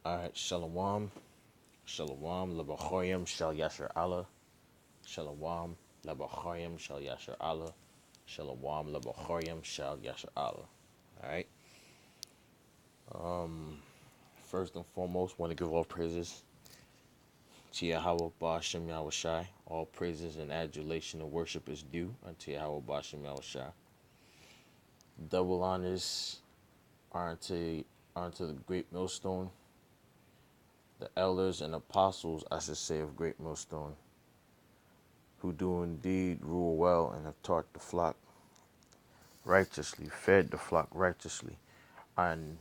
Alright, Shalom. Shalom. Labachoyim Shal Yasher Allah. Shalom. Labachoyim Shal Yasher Allah. Shalom. Labachoyim Shal Yasher Allah. Alright. First and foremost, want to give all praises to Yahweh Ba'ashem Yahushai. All praises and adulation and worship is due unto Yahweh Ba'ashem Yahushai. Double honors are unto the great millstone, the elders and apostles, I should say, of great millstone, who do indeed rule well and have taught the flock righteously, fed the flock righteously. And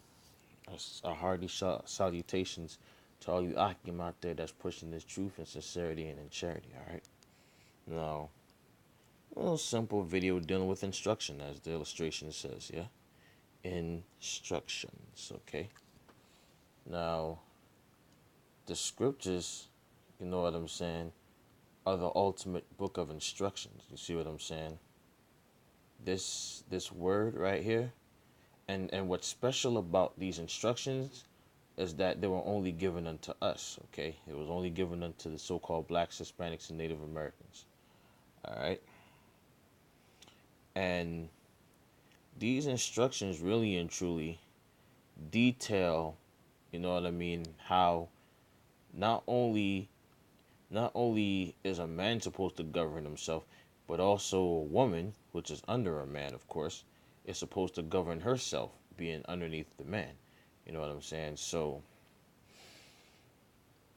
a hearty salutations to all you Akim out there that's pushing this truth and sincerity and in charity, alright? Now, a little simple video dealing with instruction, as the illustration says, yeah? Instructions, okay? Now, the scriptures, you know what I'm saying, are the ultimate book of instructions. You see what I'm saying? This word right here, and what's special about these instructions is that they were only given unto us, okay? It was only given unto the so-called blacks, Hispanics, and Native Americans, all right? And these instructions really and truly detail, you know what I mean, how not only is a man supposed to govern himself, but also a woman, which is under a man, of course, is supposed to govern herself, being underneath the man. You know what I'm saying? So,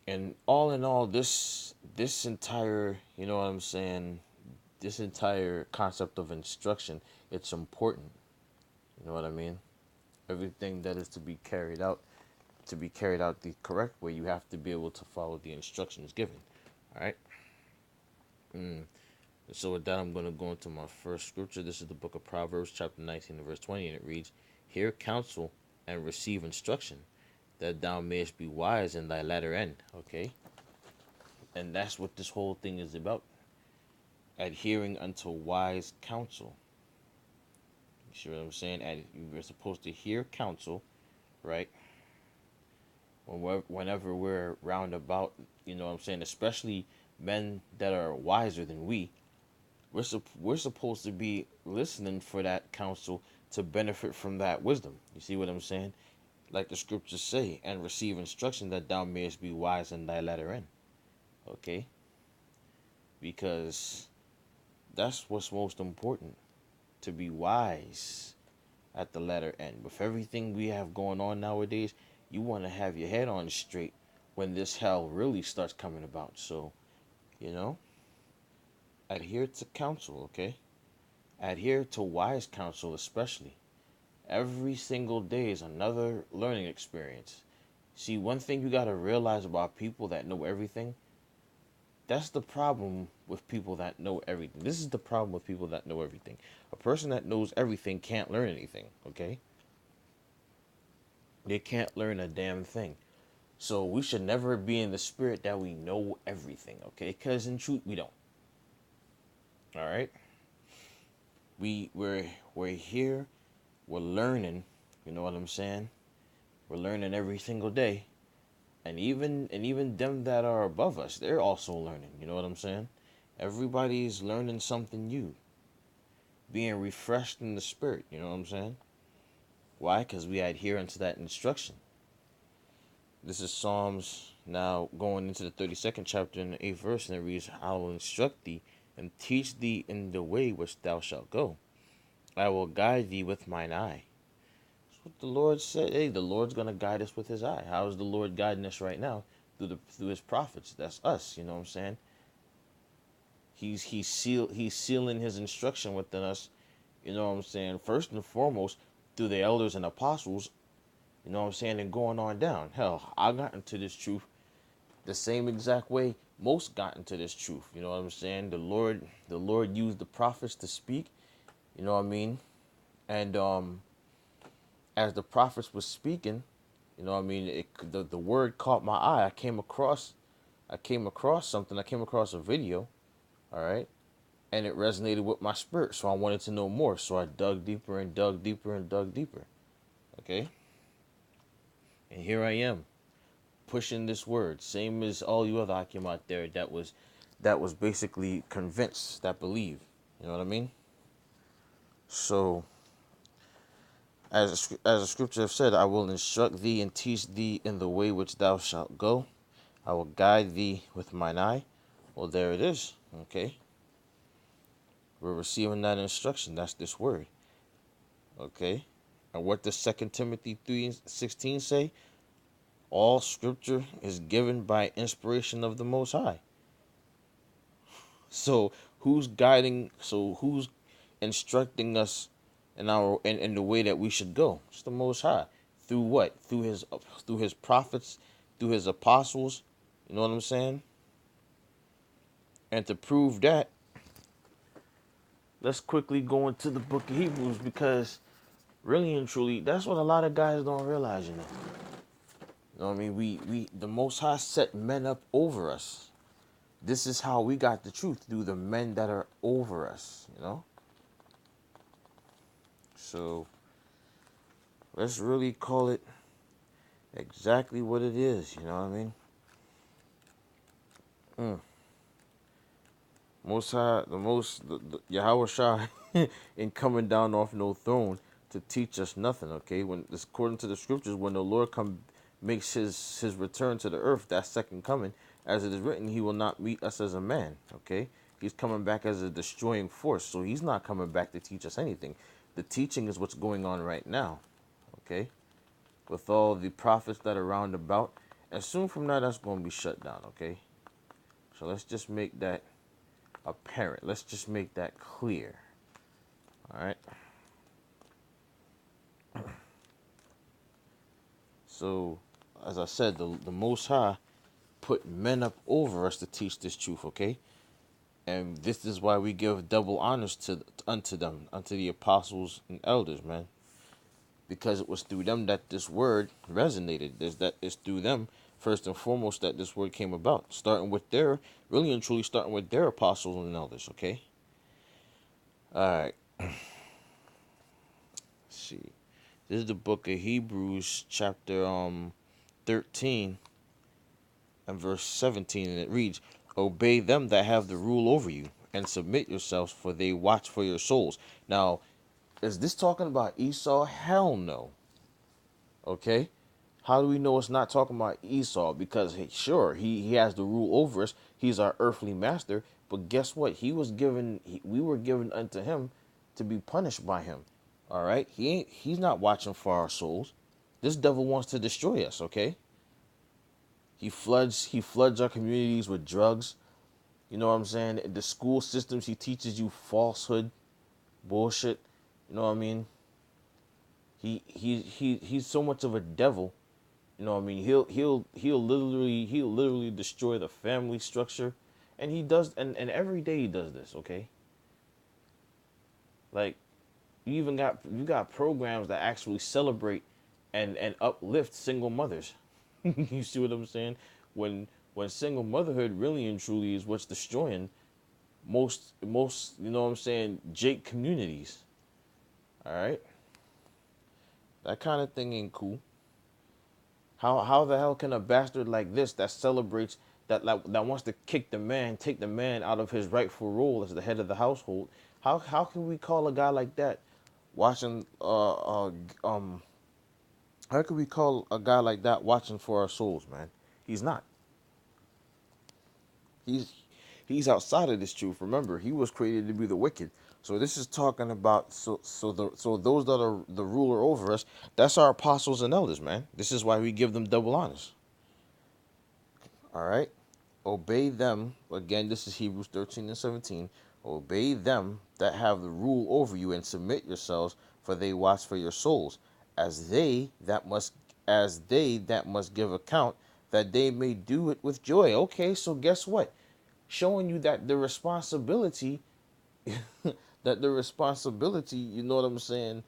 and all in all, this entire, you know what I'm saying, this entire concept of instruction, it's important. You know what I mean? Everything that is to be carried out the correct way, you have to be able to follow the instructions given. All right. So with that, I'm going to go into my first scripture. This is the book of Proverbs, chapter 19, and verse 20, and it reads, "Hear counsel and receive instruction, that thou mayest be wise in thy latter end." Okay? And that's what this whole thing is about. Adhering unto wise counsel. You see what I'm saying? We're supposed to hear counsel, right? Whenever we're roundabout, you know what I'm saying? Especially men that are wiser than we. We're supposed to be listening for that counsel to benefit from that wisdom. You see what I'm saying? Like the scriptures say, and receive instruction that thou mayest be wise in thy latter end. Okay? Because that's what's most important, to be wise at the latter end. With everything we have going on nowadays, you want to have your head on straight when this hell really starts coming about. So, you know, adhere to counsel, okay? Adhere to wise counsel, especially. Every single day is another learning experience. See, one thing you got to realize about people that know everything, that's the problem with people that know everything. This is the problem with people that know everything. A person that knows everything can't learn anything, okay? They can't learn a damn thing. So we should never be in the spirit that we know everything, okay? Because in truth, we don't. All right? We're here, we're learning, you know what I'm saying? We're learning every single day. And even them that are above us, they're also learning, you know what I'm saying? Everybody's learning something new. Being refreshed in the spirit, you know what I'm saying? Why? Because we adhere unto that instruction. This is Psalms, now going into the 32nd chapter in the 8th verse, and it reads, "I will instruct thee and teach thee in the way which thou shalt go. I will guide thee with mine eye." That's what the Lord said. Hey, the Lord's going to guide us with his eye. How is the Lord guiding us right now? Through his prophets. That's us, you know what I'm saying? He's sealing his instruction within us, you know what I'm saying? First and foremost, through the elders and apostles, you know what I'm saying, and going on down. Hell, I got into this truth the same exact way most got into this truth. You know what I'm saying? The Lord used the prophets to speak. You know what I mean? And as the prophets was speaking, you know what I mean, the word caught my eye. I came across something. I came across a video. All right, and it resonated with my spirit. So I wanted to know more. So I dug deeper and dug deeper and dug deeper. Okay, and here I am, pushing this word, same as all you other Akim out there that was basically convinced, that believe. You know what I mean? So, as the scripture have said, I will instruct thee and teach thee in the way which thou shalt go. I will guide thee with mine eye. Well, there it is. Okay, we're receiving that instruction. That's this word. Okay, and what does 2 Timothy 3:16 say? All scripture is given by inspiration of the Most High. So who's guiding? So who's instructing us in the way that we should go? It's the Most High. Through what? Through his prophets, through his apostles. You know what I'm saying? And to prove that, let's quickly go into the book of Hebrews, because really and truly, that's what a lot of guys don't realize. You know what I mean? We the Most High set men up over us. This is how we got the truth, through the men that are over us. So let's really call it exactly what it is. You know what I mean? Most High, the Yahweh Shai, ain't coming down off no throne to teach us nothing. Okay, when according to the scriptures, when the Lord makes his return to the earth, that second coming, as it is written, he will not meet us as a man. Okay, he's coming back as a destroying force, so he's not coming back to teach us anything. The teaching is what's going on right now. Okay, with all the prophets that are round about, and soon from now that's going to be shut down. Okay, so let's just make that apparent. Let's just make that clear. All right. So, as I said, the Most High put men up over us to teach this truth. Okay, and this is why we give double honors unto them, unto the apostles and elders, man, because it was through them that this word resonated. It's through them first and foremost that this word came about. Really and truly, starting with their apostles and elders. Okay. All right. Let's see. This is the book of Hebrews, chapter 13 and verse 17, and it reads, obey them that have the rule over you, and submit yourselves, for they watch for your souls. Now, is this talking about Esau? Hell no. Okay? How do we know it's not talking about Esau? Because sure, he has the rule over us. He's our earthly master. But guess what? We were given unto him to be punished by him. All right? He's not watching for our souls. This devil wants to destroy us, okay? He floods our communities with drugs. You know what I'm saying? The school systems, he teaches you falsehood, bullshit. You know what I mean? He's so much of a devil. You know what I mean? He'll literally destroy the family structure, and he does, and every day he does this. Okay, like you got programs that actually celebrate and uplift single mothers. You see what I'm saying? When when single motherhood really and truly is what's destroying most you know what I'm saying, Jake communities. All right, that kind of thing ain't cool. How the hell can a bastard like this that celebrates that wants to take the man out of his rightful role as the head of the household? How can we call a guy like that watching how can we call a guy like that watching for our souls, man? He's not. He's he's outside of this truth. Remember, he was created to be the wicked. So this is talking about so those that are the ruler over us, that's our apostles and elders, man. This is why we give them double honors. All right. Obey them. Again, this is Hebrews 13 and 17. Obey them that have the rule over you, and submit yourselves, for they watch for your souls, as they that must give account, that they may do it with joy. Okay, so guess what? Showing you that the responsibility you know what I'm saying,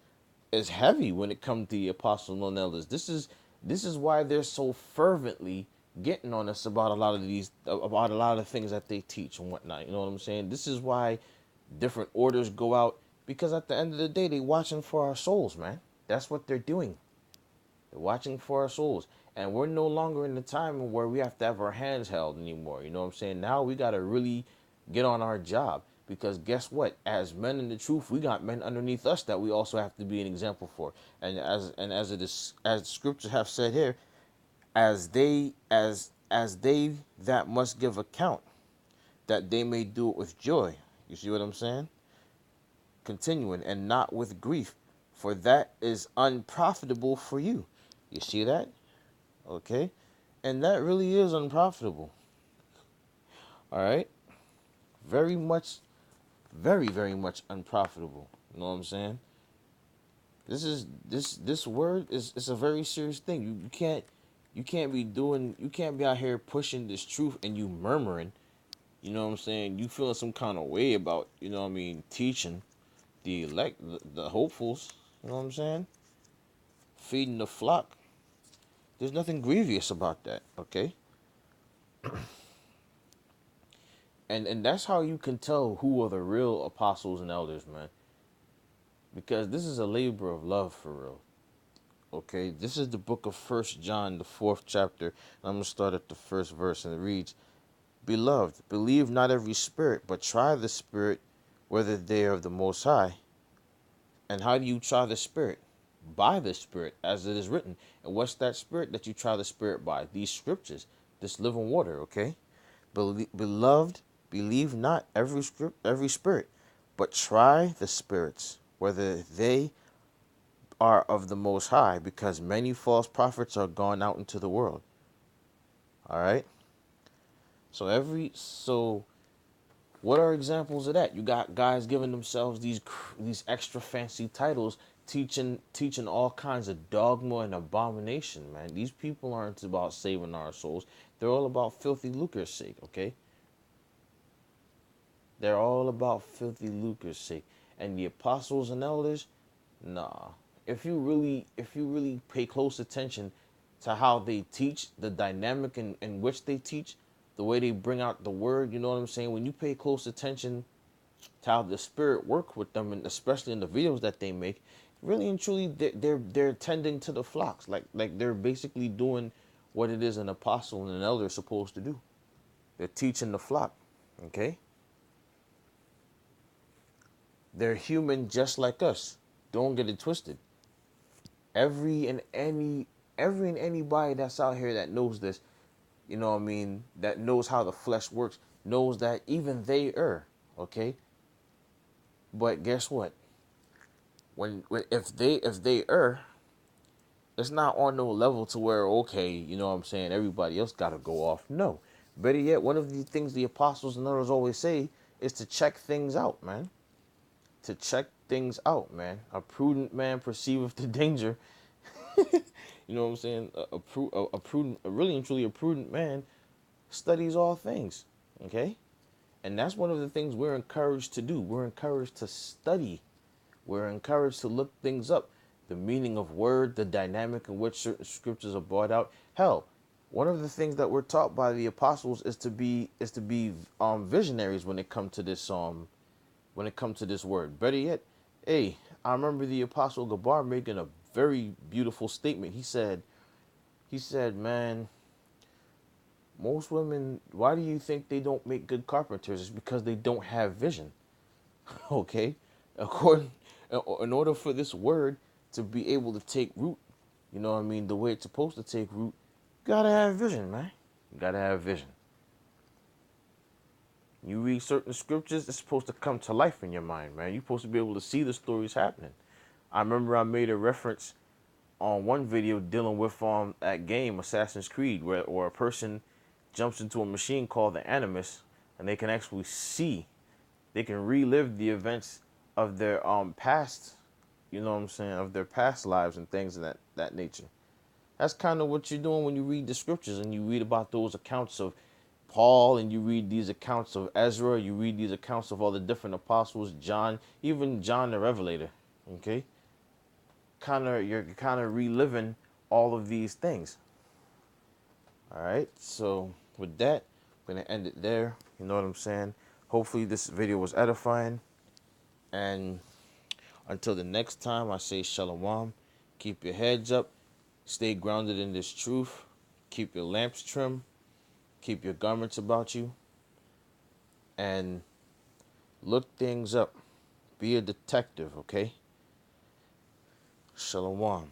is heavy when it comes to the apostles and elders. This is why they're so fervently getting on us about a lot of things that they teach and whatnot. You know what I'm saying? This is why different orders go out, because at the end of the day, they watching for our souls, man. That's what they're doing. They're watching for our souls. And we're no longer in the time where we have to have our hands held anymore. You know what I'm saying? Now we got to really get on our job. Because guess what? As men in the truth, we got men underneath us that we also have to be an example for. And as it is, as scriptures have said here, as they that must give account, that they may do it with joy. You see what I'm saying? Continuing, and not with grief, for that is unprofitable for you. You see that? Okay? And that really is unprofitable. All right? Very much, very, very much unprofitable. You know what I'm saying? This word is a very serious thing. You can't be out here pushing this truth and you murmuring. You know what I'm saying? You feeling some kind of way about, you know what I mean, teaching the elect, the hopefuls. You know what I'm saying? Feeding the flock. There's nothing grievous about that, okay? And that's how you can tell who are the real apostles and elders, man. Because this is a labor of love for real. Okay, this is the book of First John, the 4th chapter. I'm gonna start at the first verse, and it reads, "Beloved, believe not every spirit, but try the spirit whether they are of the Most High." And how do you try the spirit? By the spirit, as it is written. And what's that spirit that you try the spirit by? These scriptures, this living water. Okay, beloved, believe not every spirit, but try the spirits whether they are of the Most High, because many false prophets are gone out into the world. All right. So what are examples of that? You got guys giving themselves these extra fancy titles, teaching all kinds of dogma and abomination. Man, these people aren't about saving our souls. They're all about filthy lucre's sake. Okay. They're all about filthy lucre's sake. And the apostles and elders, nah. If you really pay close attention to how they teach, the dynamic in which they teach, the way they bring out the word, you know what I'm saying? When you pay close attention to how the spirit work with them, and especially in the videos that they make, really and truly they're tending to the flocks. Like they're basically doing what it is an apostle and an elder is supposed to do. They're teaching the flock. Okay? They're human just like us. Don't get it twisted. Every and any every and anybody that's out here that knows this, you know what I mean, that knows how the flesh works, knows that even they err. Okay? But guess what? When if they err, it's not on no level to where, okay, you know what I'm saying, everybody else gotta go off. No. Better yet, one of the things the apostles and others always say is to check things out, man. To check things out, man. A prudent man perceiveth the danger. You know what I'm saying? A prudent, really and truly a prudent man studies all things. Okay? And that's one of the things we're encouraged to do. We're encouraged to study. We're encouraged to look things up. The meaning of word, the dynamic in which certain scriptures are brought out. Hell, one of the things that we're taught by the apostles is to be visionaries when it comes to this word. Better yet, hey, I remember the apostle Gabar making a very beautiful statement. He said, man, most women, why do you think they don't make good carpenters? It's because they don't have vision. Okay? According, in order for this word to be able to take root, you know what I mean, the way it's supposed to take root, you gotta have vision, man. You gotta have vision. You read certain scriptures, it's supposed to come to life in your mind, man. You're supposed to be able to see the stories happening. I remember I made a reference on one video dealing with that game Assassin's Creed, where a person jumps into a machine called the Animus, and they can actually see, they can relive the events of their past, you know what I'm saying, of their past lives and things of that nature. That's kind of what you're doing when you read the scriptures and you read about those accounts of Paul, and you read these accounts of Ezra, you read these accounts of all the different apostles, John, even John the Revelator. Okay? You're kind of reliving all of these things. All right? So, with that, I'm going to end it there. You know what I'm saying? Hopefully this video was edifying, and until the next time, I say shalom. Keep your heads up. Stay grounded in this truth. Keep your lamps trim. Keep your garments about you. And look things up. Be a detective, okay? Shalom.